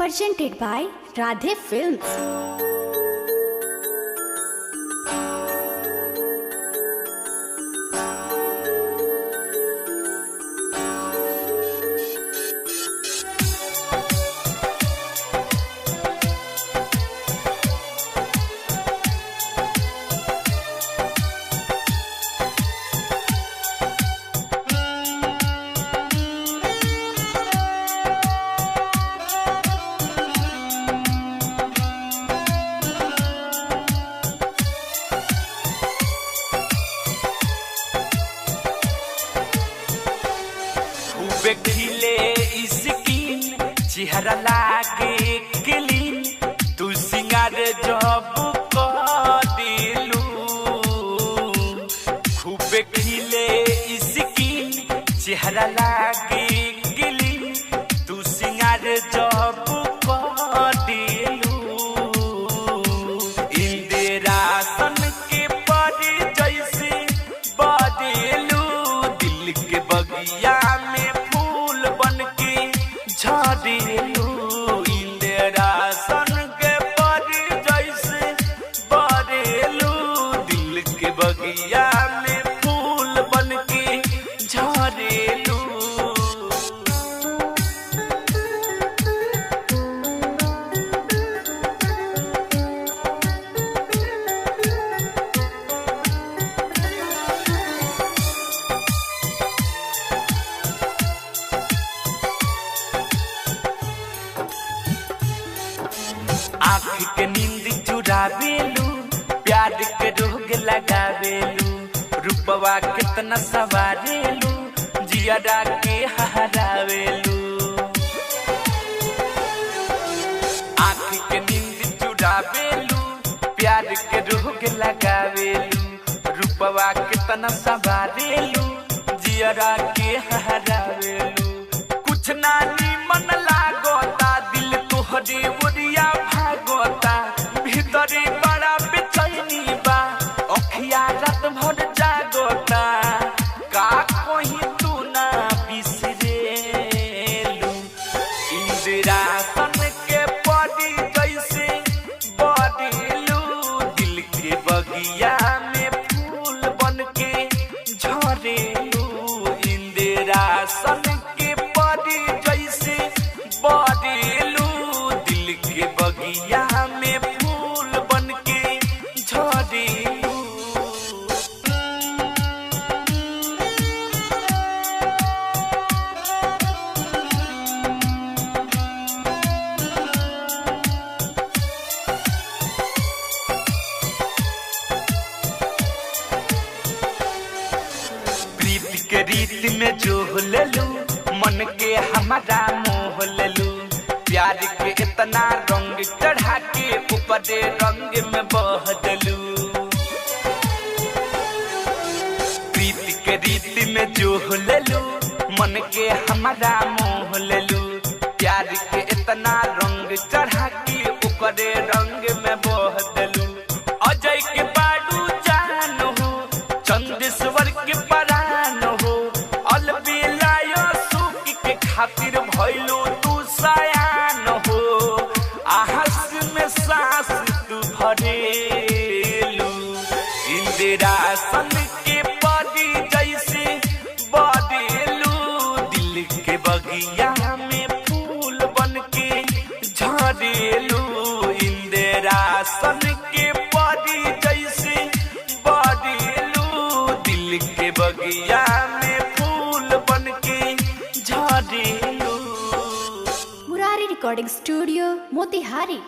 presented by Radhe Films. खिले skin चेहरा लागे क्लीन तू सिंगार जब करेलू खूब खिले स्किन चेहरा लागे क्लीन तू सिंगार जब करेलू इंदिरासन के पर जैसे बदेलू दिल के बगिया में झड़ेलू इंदिरासन के पर जैसे बरेलू दिल के बगिया में फूल बन के झड़ेलू। आँख के नींद चुरावेलू प्यार के रोग लगावेलू रूपवा कितना सवारेलू जियरा के हरावेलू। आँख के नींद चुरावेलू प्यार के रोग लगावेलू रूपवा कितना सवारेलू जियरा के हरावेलू। कुछ ना निमन लागोता दिल तोहरे बुरिया भागोता भीतरी बड़ा बेचैनी बा अखिया रात भर जागोता का कोई तू ना बिसरेलू इंदिरासन के परी जैसे बदेलू दिल के बगिया में फूल बन के झड़ेलू इंदिरासन के परी जैसे बदेलू दिल के बगिया में फूल बन के झड़ेलू। प्रीत के रीत में जो लेलू मन के हमारा मोह लेलू प्यार के इतना रंग चढ़ा के ऊपरे रंग में बह देलू। प्रीत के रीत में जो लेलू मन के हमारा मोह लेलू प्यार के इतना रंग चढ़ा के ऊपरे रंग में बह देलू। अजय के बाडू जान हो चंदेश्वर के परान हो अलबेलायो सुख के खातिर भइलू तू सयान हो आहस में सांस तू भरेलू इंदिरासन के परी जैसे बदेलू दिल के बगिया में फूल बन के झड़ेलू इंदिरासन के परी जैसे बदेलू दिल के बगिया में फूल बन के झड़ेलू। Murari Recording Studio, Motihari.